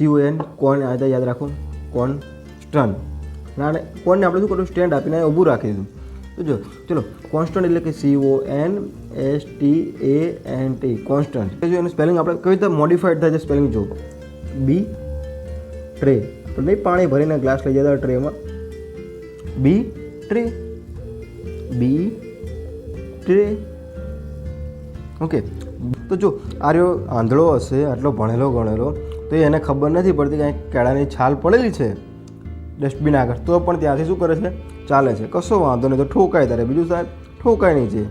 CON કોણ આ યાદ રાખો, કોન્સ્ટન્ટ. ના કોણને આપણે શું કર્યું, સ્ટેન્ડ આપીને ઊભું રાખી દીધું. તો જો ચલો કોન્સ્ટન્ટ એટલે કે CONSTANT કોન્સ્ટન્ટ. જો એનું સ્પેલિંગ આપણે કઈ રીતે મોડિફાઈડ થાય છે સ્પેલિંગ જો, બી ટ્રે, પણ નહીં પાણી ભરીને ગ્લાસ લઈ જતા ટ્રેમાં, બી ટ્રે, બી ટ્રે. ઓકે. તો જો આર્યો આંધળો હશે, આટલો ભણેલો ગણેલો, તો એને ખબર નથી પડતી કે કેળાની છાલ પડેલી છે ડસ્ટબિન આગળ, તો પણ ત્યાંથી શું કરે છે, ચાલે છે. કશો વાંધો નહીં, તો ઠોકાય તારે, બીજું સાહેબ ઠોકાય નહીં છે.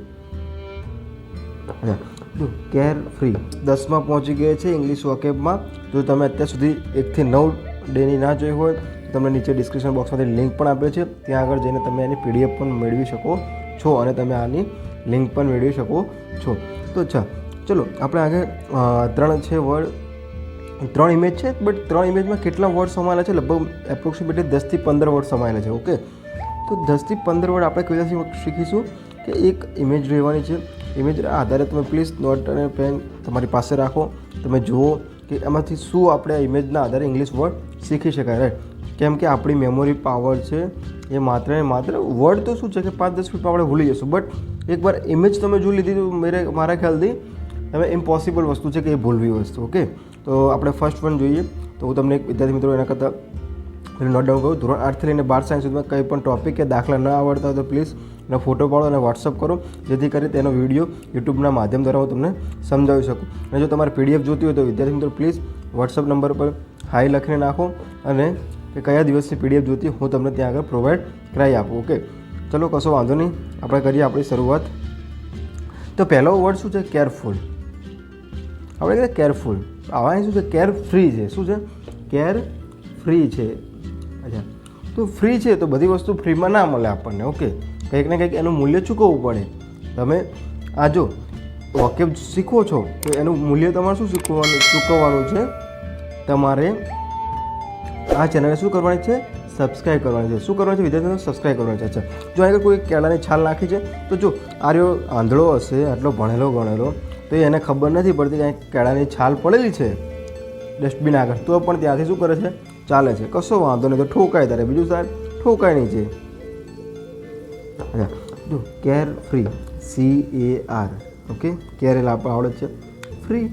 જો કેર ફ્રી 10માં પહોંચી ગયા છે ઇંગ્લિશ વોકેબમાં. જો તમે અત્યાર સુધી 1 થી 9 ડેની ના જોઈ હોય તો તમને નીચે ડિસ્ક્રિપ્શન બોક્સમાંથી લિંક પણ આપે છે, ત્યાં આગળ જઈને તમે એની PDF પણ મેળવી શકો છો અને તમે આની લિંક પણ મેળવી શકો છો. તો અચ્છા ચલો આપણે આગળ 3 છે વર્ડ, 3 ઇમેજ છે, બટ 3 ઇમેજમાં કેટલા વર્ડ સમાયેલા છે, લગભગ એપ્રોક્સિમેટલી 10 થી 15 વર્ડ સમાયેલા છે. ઓકે. તો 10 થી 15 વર્ડ આપણે કઈ રીતે શીખીશું કે એક ઇમેજ રહેવાની છે, ઇમેજના આધારે તમે પ્લીઝ નોટ અને પેન તમારી પાસે રાખો, તમે જુઓ કે એમાંથી શું આપણે આ ઇમેજના આધારે ઇંગ્લિશ વર્ડ શીખી શકાય, રાઈટ. કેમ કે આપણી મેમોરી પાવર છે એ માત્ર ને માત્ર વર્ડ તો શું છે કે 5-10 મિનિટમાં આપણે ભૂલી જઈશું, બટ એકવાર ઇમેજ તમે જોઈ લીધી તો મારા ખ્યાલથી તમે ઇમ્પોસિબલ વસ્તુ છે કે એ ભૂલવી વસ્તુ. ઓકે. તો આપણે ફર્સ્ટ વન જોઈએ. તો હું તમને એક વિદ્યાર્થી મિત્રો એના કરતાં નોટ ડાઉન કરું, ધોરણ 8 થી લઈને 12 સાયન્સ સુધીમાં કંઈ પણ ટોપિક કે દાખલા ન આવડતા હોય તો પ્લીઝ એનો ફોટો પાડો અને વોટ્સઅપ કરો, જેથી કરી તેનો વિડીયો યુટ્યુબના માધ્યમ દ્વારા હું તમને સમજાવી શકું. અને જો તમારે PDF જોતી હોય તો વિદ્યાર્થી મિત્રો પ્લીઝ વોટ્સઅપ નંબર પર હાઈ લખીને નાખો અને કે કયા દિવસની PDF જોતી હું તમને ત્યાં આગળ પ્રોવાઈડ કરાવી આપું. ઓકે. ચલો કશો વાંધો નહીં, આપણે કરીએ આપણી શરૂઆત. તો પહેલો વર્ડ શું છે, કેરફુલ. આપણે કહીએ કેરફુલ, આવા શું છે, કેર ફ્રી છે. શું છે, કેર ફ્રી છે. અચ્છા, તો ફ્રી છે તો બધી વસ્તુ ફ્રીમાં ના મળે આપણને. ઓકે. કંઈક ને કંઈક એનું મૂલ્ય ચૂકવવું પડે. તમે આ જો વોકેબ શીખો છો તો એનું મૂલ્ય તમારે શું ચૂકવવાનું છે, તમારે આ ચેનલને શું કરવાની છે, સબસ્ક્રાઈબ કરવાની છે. શું કરવાનું છે વિદ્યાર્થીઓને, સબસ્ક્રાઈબ કરવાની છે. અચ્છા, જો આગળ કોઈ કેળાની છાલ નાખી છે તો જો આર્યો આંધળો હશે, આટલો ભણેલો ગણેલો, તો એને ખબર નથી પડતી કે કેળાની છાલ પડેલી છે ડસ્ટબિન આગળ, તો પણ ત્યાંથી શું કરે છે, ચાલે છે. કશો વાંધો નહીં, તો ઠોકાય તારે, બીજું સાહેબ ઠોકાય નહીં છે. અચ્છા, જો care free, CAR. Okay. Care એટલે આપણે આવડે છે, ફ્રી,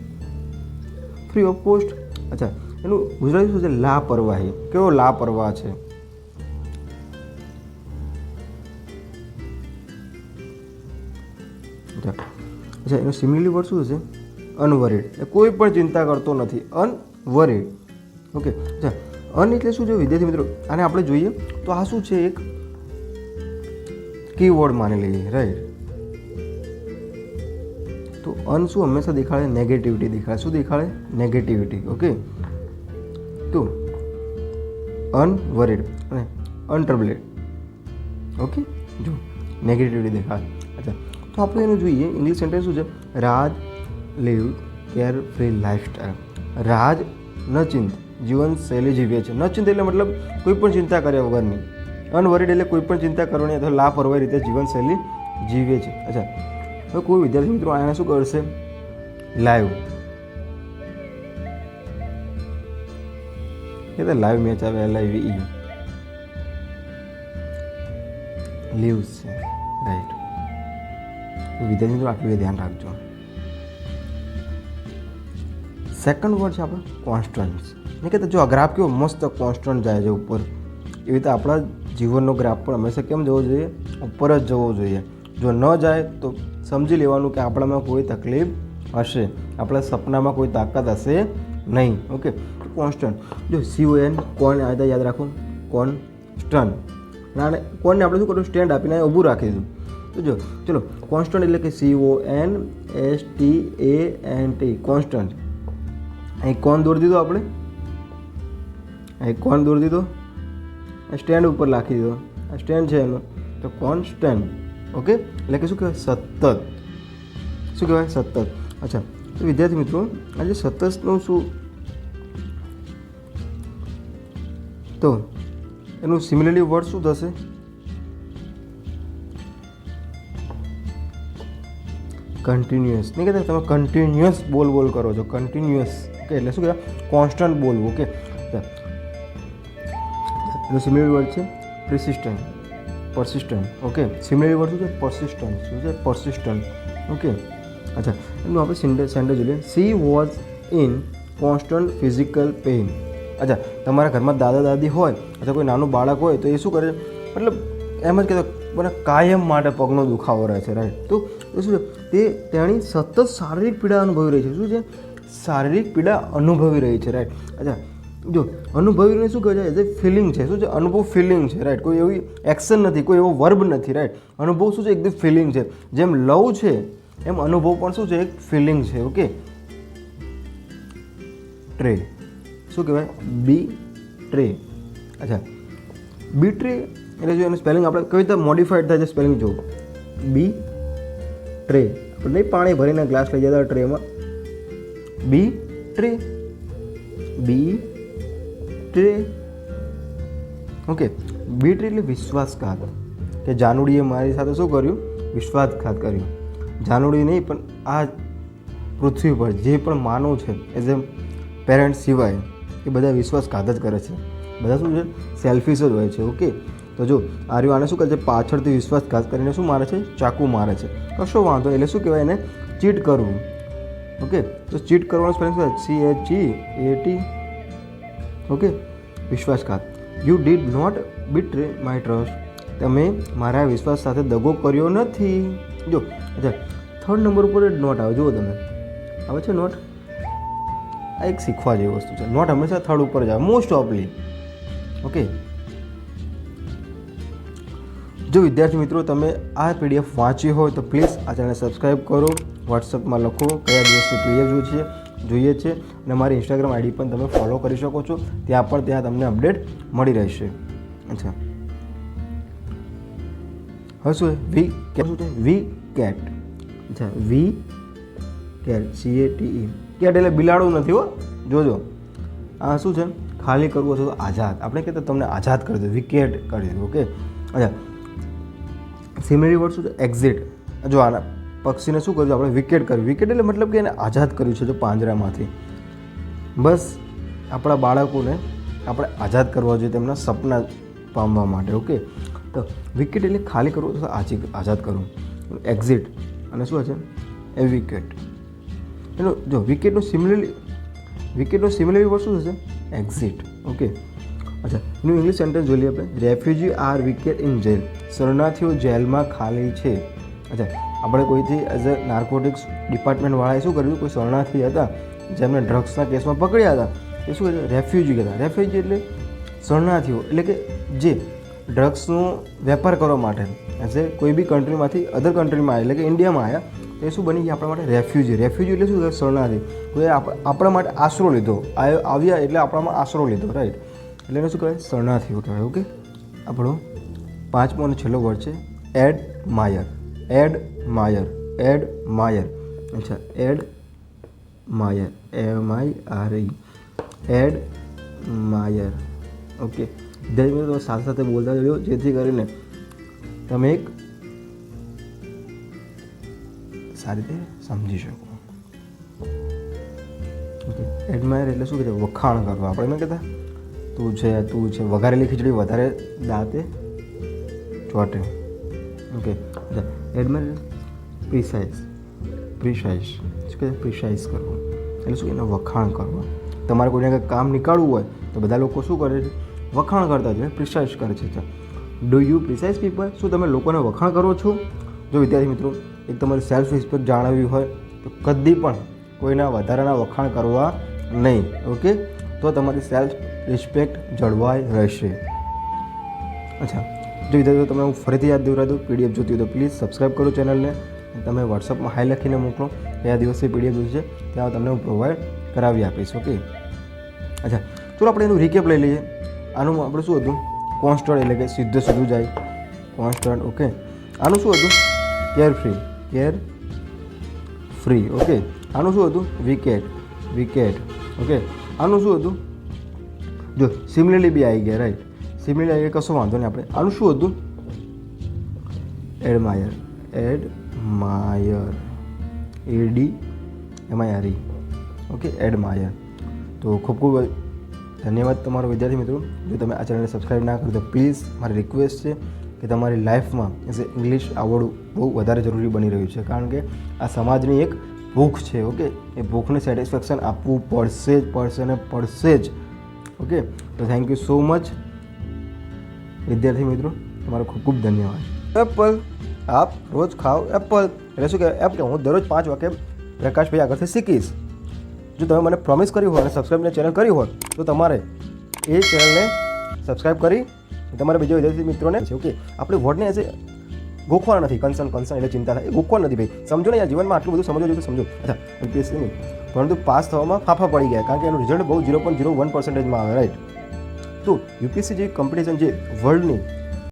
ફ્રી ઓફ કોસ્ટ. અચ્છા, એનું ગુજરાતી શું છે, લાપરવાહી. કેવો લાપરવાહ છે. અચ્છા, એનું સિમિલરલી વર્ડ શું છે, અનવરીડ. કોઈ પણ ચિંતા કરતો નથી, અનવરીડ. ઓકે. અચ્છા, અન એટલે શું છે વિદ્યાર્થી મિત્રો, આને આપણે જોઈએ તો આ શું છે, એક કીવર્ડ માની લઈએ, રાઈટ. તો અન શું હંમેશા દેખાડે, નેગેટિવિટી દેખાડે. શું દેખાડે, નેગેટિવિટી. ઓકે. તો અનવરીડ અને અનટ્રબલ્ડ. ઓકે. જો નેગેટિવિટી દેખાડે. અચ્છા, તો આપણે એનું જોઈએ ઇંગ્લિશ સેન્ટેન્સ શું છે, રાજ લીવ કેર ફ્રી લાઈફસ્ટાઈલ. રાજ નચિંત જીવનશૈલી જીવે છે. નચિંત એટલે મતલબ કોઈ પણ ચિંતા કર્યા વગરની. અનવરીડ એટલે કોઈ પણ ચિંતા કરવાની અથવા લાપરવાહી રીતે જીવનશૈલી જીવે છે. અચ્છા, હવે કોઈ વિદ્યાર્થી મિત્રો આને શું કરશે, લાઈવ. એ તો લાઈવ મેચ આવે, LIVE લીવ્સ છે, રાઈટ. વિદ્યાર્થી મિત્રો આટલું ધ્યાન રાખજો. સેકન્ડ વર્ડ છે આપણે કોન્સ્ટન્ટ. નહીં કહેતા જો આ ગ્રાફ કેવો મસ્ત કોન્સ્ટન્ટ જાય છે ઉપર, એવી રીતે આપણા જીવનનો ગ્રાફ પણ હંમેશા કેમ જવો જોઈએ, ઉપર જ જવો જોઈએ. જો ન જાય તો સમજી લેવાનું કે આપણામાં કોઈ તકલીફ હશે, આપણા સપનામાં કોઈ તાકાત હશે નહીં. ઓકે. કોન્સ્ટન્ટ, જો CON કોણ આ યાદ રાખો, કોન્સ્ટન્ટ. ના કોણને આપણે શું કર્યું, સ્ટેન્ડ આપીને ઊભું રાખી દીધું. તો જો ચલો કોન્સ્ટન્ટ એટલે કે CONSTANT કોન્સ્ટન્ટ. અહીં કોણ દોરી દીધો આપણે, અહીં કોણ દોરી દીધો, સ્ટેન્ડ ઉપર રાખી દીધો, આ સ્ટેન્ડ છે એનો, તો કોન્સ્ટન્ટ. ઓકે. એટલે કે શું કહેવાય, સતત. શું કહેવાય, સતત. અચ્છા, તો વિદ્યાર્થી મિત્રો આજે સતતનું શું, તો એનું સિમિલરલી વર્ડ શું થશે, કન્ટિન્યુઅસ. નહીં કહેતા તમે કન્ટિન્યુઅસ બોલ કરો છો, કન્ટિન્યુઅસ. ઓકે. એટલે શું કહેવાય, કોન્સ્ટન્ટ બોલવું. ઓકે. એનો સિમિલર વર્ડ છે persistent. ઓકે, સિમિલર વર્ડ શું છે? persistent. શું છે? persistent. ઓકે, અચ્છા, એનું આપણે સેન્ટેન્સ જોઈએ. She was in constant physical pain. અચ્છા, તમારા ઘરમાં દાદા દાદી હોય અથવા કોઈ નાનું બાળક હોય તો એ શું કરે? મતલબ એમ જ કહેતો મને કાયમ માટે પગનો દુખાવો રહે છે, રાઈટ? તો શું છે? તેણી સતત શારીરિક પીડા અનુભવી રહી છે. શું છે? શારીરિક પીડા અનુભવી રહી છે, રાઈટ? અચ્છા, જો અનુભવીને શું કહે છે? એઝ એ ફિલિંગ છે. શું છે? અનુભવ ફિલિંગ છે, રાઈટ? કોઈ એવી એક્શન નથી, કોઈ એવો વર્બ નથી, રાઈટ? અનુભવ શું છે? એકદમ ફિલિંગ છે. જેમ લવ છે એમ અનુભવ પણ શું છે? એક ફિલિંગ છે. ઓકે, ટ્રે શું કહેવાય? બી ટ્રે. અચ્છા, બી ટ્રે એટલે જો એનું સ્પેલિંગ આપણે કઈ રીતે મોડિફાઈડ થાય છે સ્પેલિંગ જો બી ટ્રે. આપણે નહીં પાણી ભરીને ગ્લાસ લઈ જતા ટ્રેમાં, બી ટ્રે, બી ટ્રે. ઓકે, બી ટ્રે એટલે વિશ્વાસઘાત, કે જાનુડીએ મારી સાથે શું કર્યું? વિશ્વાસઘાત કર્યો. જાનુડી નહીં પણ આ પૃથ્વી પર જે પણ માનવ છે એઝ એ પેરેન્ટ્સ સિવાય એ બધા વિશ્વાસઘાત જ કરે છે. બધા શું છે? સેલ્ફિશ જ હોય છે. ઓકે, તો જો આર્યો આને શું કરે છે? પાછળથી વિશ્વાસઘાત કરીને શું મારે છે? ચાકુ મારે છે. કશો વાંધો એટલે શું કહેવાય? એને ચીટ કરવું. ઓકે, તો ચીટ કરવાનો સ્પેલિંગ શું છે? CHEAT. ઓકે, વિશ્વાસઘાત. You did not betray my trust. તમે મારા વિશ્વાસ સાથે દગો કર્યો નથી. જો અચ્છા, થર્ડ નંબર ઉપર નોટ આવે. જુઓ તમે, આવે છે નોટ. આ એક શીખવા જેવી વસ્તુ છે. નોટ હંમેશા થર્ડ ઉપર જ આવે મોસ્ટ ઓફલી. ઓકે, જો વિદ્યાર્થી મિત્રો તમે આ PDF વાંચી હોય તો પ્લીઝ આ ચેનલને સબસ્ક્રાઈબ કરો. વોટ્સઅપમાં લખો કયા દિવસની PDF જોઈએ છે અને મારી Instagram ID પણ તમે ફોલો કરી શકો છો. ત્યાં તમને અપડેટ મળી રહેશે. અચ્છા, હવે શું છે? શું છે? વી કેટ. અચ્છા, વી કેટ, CATE. કેટ એટલે બિલાડું નથી હો, જોજો. આ શું છે? ખાલી કરવું અથવા તો આઝાદ. આપણે કહેતા તમને આઝાદ કરી દો, વિકેટ કરી દો. ઓકે, અચ્છા, સિમિલરી વર્ડ શું છે? એક્ઝિટ. જો આના પક્ષીને શું કર્યું? આપણે વિકેટ કર્યું. વિકેટ એટલે મતલબ કે એને આઝાદ કર્યું છે જો પાંજરામાંથી. બસ આપણા બાળકોને આપણે આઝાદ કરવા જોઈએ તેમના સપના પામવા માટે. ઓકે, તો વિકેટ એટલે ખાલી કરવું અથવા આઝાદ કરવું. એક્ઝિટ અને શું છે? એવિકેટ. એનો જો વિકેટનું સિમિલરી વર્ડ શું થશે? એક્ઝિટ. ઓકે, અચ્છા, એનું ઇંગ્લિશ સેન્ટેન્સ જોઈ લઈએ આપણે. Refugee are vacant in jail. શરણાર્થીઓ જેલમાં ખાલી છે. અચ્છા, આપણે કોઈથી એઝ અ નાર્કોટિક્સ ડિપાર્ટમેન્ટવાળાએ શું કર્યું? કોઈ શરણાર્થી હતા જેમને ડ્રગ્સના કેસમાં પકડ્યા હતા એ શું કહે? રેફ્યુજી કહેતા. રેફ્યુજી એટલે શરણાર્થીઓ, એટલે કે જે ડ્રગ્સનો વેપાર કરવા માટે એઝ એ કોઈ બી કન્ટ્રીમાંથી અધર કન્ટ્રીમાં આવ્યા, એટલે કે ઇન્ડિયામાં આવ્યા તો એ શું બની ગયા આપણા માટે? રેફ્યુજી. રેફ્યુજી એટલે શું? શરણાર્થી. કોઈ આપણા માટે આશરો લીધો, આવ્યા એટલે આપણામાં આશરો લીધો, રાઈટ? એટલે એને શું કહેવાય? શરણાર્થીઓ કહેવાય. ઓકે, આપણો પાંચમો અને છેલ્લો વર્ડ છે એડમાયર. એડમાયર. અચ્છા, એડમાયર, MIRE. એડમાયર. ઓકે, ધીરે ધીરે તમે સાથે સાથે બોલતા જજો જેથી કરીને તમે એક સારી રીતે સમજી શકો. ઓકે, એડમાયર એટલે શું કહે? વખાણ કરવા. આપણે એમ કહેતા તું છે વઘારેલી ખીચડી વધારે દાંતે ચોટે. Okay, admire precise. શું કહે? પ્રિસાઇઝ કરવું એટલે શું? એને વખાણ કરવા. તમારે કોઈને કંઈક કામ નીકાળવું હોય તો બધા લોકો શું કરે છે? વખાણ કરતા છે, પ્રિસાઇઝ કરે છે. Do you precise people? શું તમે લોકોને વખાણ કરો છો? જો વિદ્યાર્થી મિત્રો એક તમારી સેલ્ફ રિસ્પેક્ટ જાળવવી હોય તો કદી પણ કોઈના વધારાના વખાણ કરવા નહીં. ઓકે, તો તમારી સેલ્ફ રિસ્પેક્ટ જળવાઈ રહેશે. અચ્છા, જો વિદ્યાર્થીઓ તમને હું ફરીથી યાદ દેવડાવી દઉં, PDF જોતી હોય તો પ્લીઝ સબસ્ક્રાઈબ કરો ચેનલને. તમે વોટ્સઅપમાં હાઈ લખીને મોકલો કયા દિવસે PDF જોઈ છે, ત્યાં તમને હું પ્રોવાઈડ કરાવી આપીશ. ઓકે, અચ્છા, ચલો આપણે એનું રિકેપ લઈ લઈએ. આનું આપણે શું હતું? કોન્સ્ટન્ટ એટલે કે સીધું જાય કોન્સ્ટન્ટ. ઓકે, આનું શું હતું? Care free. ઓકે, આનું શું હતું? વિકેટ. ઓકે, આનું શું હતું? જો સિમિલરલી બી આવી ગયા, રાઈટ? સિમિલરલી આવી ગયા, કશો વાંધો નહીં. આપણે આનું શું હતું? એડમાયર. ADMIRE. Okay, admire. તો ખૂબ ખૂબ ધન્યવાદ તમારો વિદ્યાર્થી મિત્રો. જો તમે આ ચેનલને સબસ્ક્રાઈબ ના કરો તો પ્લીઝ મારી રિક્વેસ્ટ છે કે તમારી લાઈફમાં ઇંગ્લિશ આવડવું બહુ વધારે જરૂરી બની રહ્યું છે, કારણ કે આ સમાજની એક ભૂખ છે. ઓકે, એ ભૂખને સેટિસ્ફેક્શન આપવું પડશે જ. ઓકે, તો થેન્ક યુ સો મચ વિદ્યાર્થી મિત્રો, તમારો ખૂબ ખૂબ ધન્યવાદ. એપલ, આપ રોજ ખાઓ એપલ. એટલે શું કહેવાય? એપલ. હું દરરોજ 5 વાક્ય પ્રકાશભાઈ આગળથી શીખીશ. જો તમે મને પ્રોમિસ કર્યું હોય અને સબસ્ક્રાઈબને ચેનલ કરી હોય તો તમારે એ ચેનલને સબસ્ક્રાઈબ કરી તમારા બીજા વિદ્યાર્થી મિત્રોને છે. ઓકે, આપણે વર્ડને એઝ ગોખવાના નથી. કન્સર્ન એટલે ચિંતા થાય, એ ગોખવા નથી ભાઈ. સમજો ને યાર, જીવનમાં આટલું બધું સમજવું જોઈએ તો સમજો. અચ્છા, યુપીએસસી નહીં, પરંતુ પાસ થવામાં ફાફા પડી ગયા, કારણ કે એનું રિઝલ્ટ બહુ 0.01% આવે. રાઈટ? તો યુપીએસસી જેવી કોમ્પિટિશન જે વર્લ્ડની